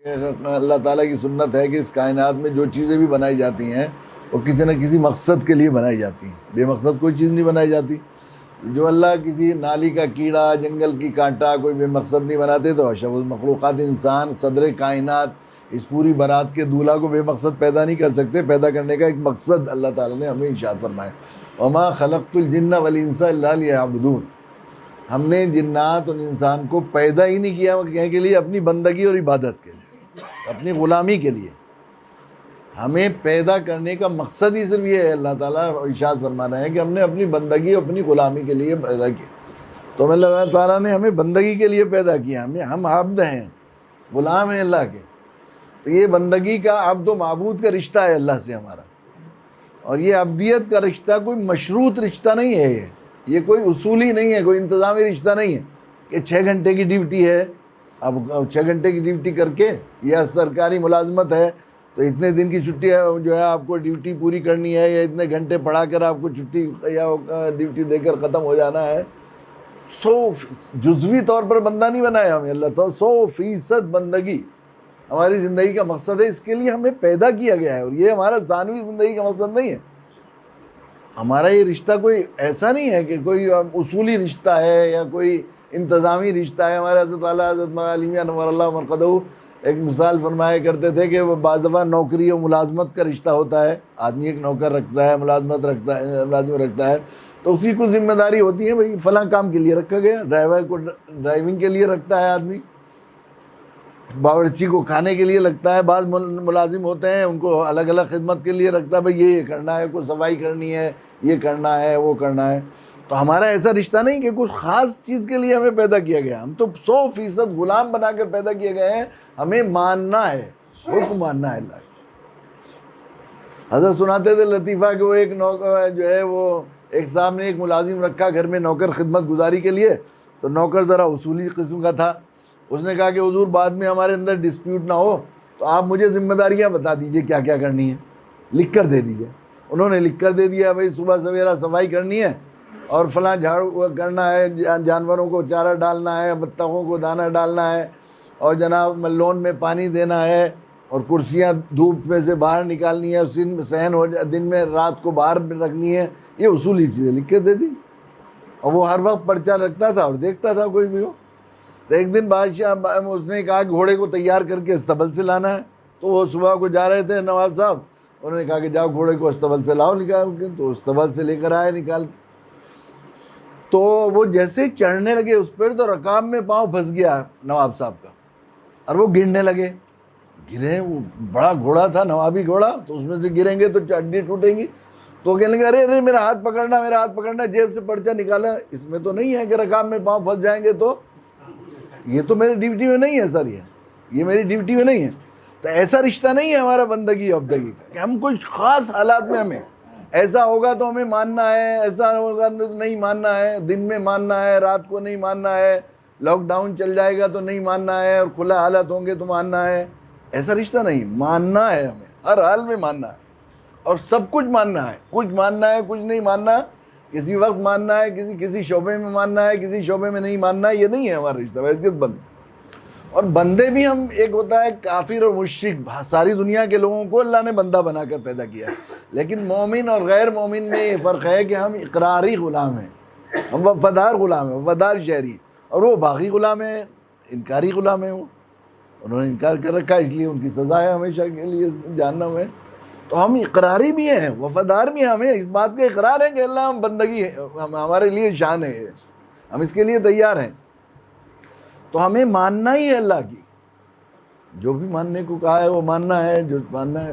अल्लाह ताला की सुन्नत है कि इस कायनात में जो चीज़ें भी बनाई जाती हैं वो किसी न किसी मकसद के लिए बनाई जाती हैं, बेमकसद कोई चीज़ नहीं बनाई जाती। जो अल्लाह किसी नाली का कीड़ा, जंगल की कांटा कोई बेमकसद नहीं बनाते, तो अशरफुल मखलूक़ात इंसान, सदर कायनात, इस पूरी बारात के दूल्हा को बेमकसद पैदा नहीं कर सकते। पैदा करने का एक मकसद अल्लाह ताला ने हमें इरशाद फरमाया, वमा खलक़तुल जिन्ना वल इंसा इल्ला लियअबुदून। हमने जिन्नात और इंसान को पैदा ही नहीं किया के लिए अपनी बंदगी और इबादत के लिए, अपनी ग़ुलामी के लिए। हमें पैदा करने का मकसद ही सिर्फ ये है, अल्लाह ताला इरशाद फरमा रहे हैं कि हमने अपनी बंदगी अपनी ग़ुलामी के लिए पैदा किया। तो अल्लाह ताला ने हमें बंदगी के लिए पैदा किया। हम अब्द हैं, ग़ुलाम हैं अल्लाह के। तो ये बंदगी का अब्द व माबूद का रिश्ता है अल्लाह से हमारा, और ये अब्दियत का रिश्ता कोई मशरूत रिश्ता नहीं है, ये कोई उसूली नहीं है, कोई इंतज़ामी रिश्ता नहीं है कि 6 घंटे की ड्यूटी है, अब 6 घंटे की ड्यूटी करके, या सरकारी मुलाजमत है तो इतने दिन की छुट्टी है जो है आपको ड्यूटी पूरी करनी है, या इतने घंटे पढ़ा कर आपको छुट्टी या ड्यूटी देकर ख़त्म हो जाना है। 100 जुज़वी तौर पर बंदा नहीं बनाया हमें अल्लाह, तो 100% बंदगी हमारी ज़िंदगी का मकसद है। इसके लिए हमें पैदा किया गया है, और ये हमारा ज़ानवी ज़िंदगी का मकसद नहीं है। हमारा ये रिश्ता कोई ऐसा नहीं है कि कोई उसूली रिश्ता है या कोई इंतज़ामी रिश्ता है। हमारे हज़रत वाला हज़रत अली मियां नव्वरल्लाहु मरक़दहू एक मिसाल फरमाया करते थे कि वो बाज़ दफ़ा नौकरी और मुलाजमत का रिश्ता होता है। आदमी एक नौकर रखता है, मुलाजमत रखता है, मुलाजिम रखता है, तो उसी को ज़िम्मेदारी होती है, भाई फ़लाँ काम के लिए रखा गया। ड्राइवर को ड्राइविंग के लिए रखता है आदमी, बावर्ची को खाने के लिए लगता है। बाज़ मुलाजिम होते हैं उनको अलग अलग खिदमत के लिए रखता है, भाई ये करना है, कोई सफाई करनी है, ये करना है, वो करना है। तो हमारा ऐसा रिश्ता नहीं कि कुछ ख़ास चीज़ के लिए हमें पैदा किया गया। हम तो 100% ग़ुलाम बनाकर पैदा किए गए हैं। हमें मानना है, हुक्म मानना है अल्लाह। हज़रत सुनाते थे लतीफ़ा कि वो एक नौकर जो है, वो एक साहब ने एक मुलाजिम रखा घर में नौकर खिदमत गुजारी के लिए। तो नौकर ज़रा उसूली किस्म का था। उसने कहा कि हुजूर बाद में हमारे अंदर डिस्प्यूट ना हो तो आप मुझे ज़िम्मेदारियाँ बता दीजिए क्या क्या करनी है, लिख कर दे दीजिए। उन्होंने लिख कर दे दिया, भाई सुबह सवेरा सफाई करनी है, और फलां झाड़ू करना है, जानवरों को चारा डालना है, बत्तखों को दाना डालना है, और जनाब लोन में पानी देना है, और कुर्सियाँ धूप में से बाहर निकालनी है, सहन हो दिन में रात को बाहर रखनी है। ये उसूली चीज़ें लिख के दे दी, और वो हर वक्त पर्चा रखता था और देखता था कोई भी हो। तो एक दिन बादशाह उसने कहा घोड़े को तैयार करके अस्तबल से लाना है। तो वो सुबह को जा रहे थे नवाब साहब, उन्होंने कहा कि जाओ घोड़े को अस्तबल से लाओ निकाल के। तो अस्तबल से लेकर आए निकाल के। तो वो जैसे चढ़ने लगे उस पर, तो रकाब में पाँव फंस गया नवाब साहब का, और वो गिरने लगे। गिरे, वो बड़ा घोड़ा था, नवाबी घोड़ा, तो उसमें से गिरेंगे तो हड्डी टूटेंगी। तो कहने लगे अरे अरे मेरा हाथ पकड़ना, मेरा हाथ पकड़ना। जेब से पर्चा निकाला, इसमें तो नहीं है कि रकाब में पाँव फंस जाएंगे, तो ये तो मेरी ड्यूटी में नहीं है सर, ये मेरी ड्यूटी में नहीं है। तो ऐसा रिश्ता नहीं है हमारा बंदगी अब्दगी का कि हम कुछ ख़ास हालात में हमें ऐसा होगा तो हमें मानना है, ऐसा होगा तो नहीं मानना है, दिन में मानना है, रात को नहीं मानना है, लॉकडाउन चल जाएगा तो नहीं मानना है, और खुला हालत होंगे तो मानना है। ऐसा रिश्ता नहीं, मानना है, हमें हर हाल में मानना है, और सब कुछ मानना है। कुछ मानना है, कुछ नहीं मानना, किसी वक्त मानना है, किसी शोबे में मानना है, किसी शोबे में नहीं मानना है। ये नहीं है हमारा रिश्ता, वैसियत बंद। और बंदे भी हम, एक होता है काफिर और मुश्रिक, सारी दुनिया के लोगों को अल्लाह ने बंदा बनाकर पैदा किया है। लेकिन मोमिन और गैर मोमिन में ये फ़र्क है कि हम इकरारी ग़ुलाम हैं, हम वफ़ादार ग़ुलाम हैं, वफ़ादार शहरी, और वो बागी ग़ुलाम है, इनकारी ग़ुलाम है। वो उन्होंने इनकार कर रखा, इसलिए उनकी सज़ा है हमेशा के लिए जहन्नम है। तो हम इकरारी भी हैं, वफ़ादार भी हैं। हमें इस बात का इकरार है कि अल्लाह हम बंदगी है, हमारे लिए शान है, हम इसके लिए तैयार हैं। तो हमें मानना ही है अल्लाह की, जो भी मानने को कहा है वो मानना है, जो मानना है।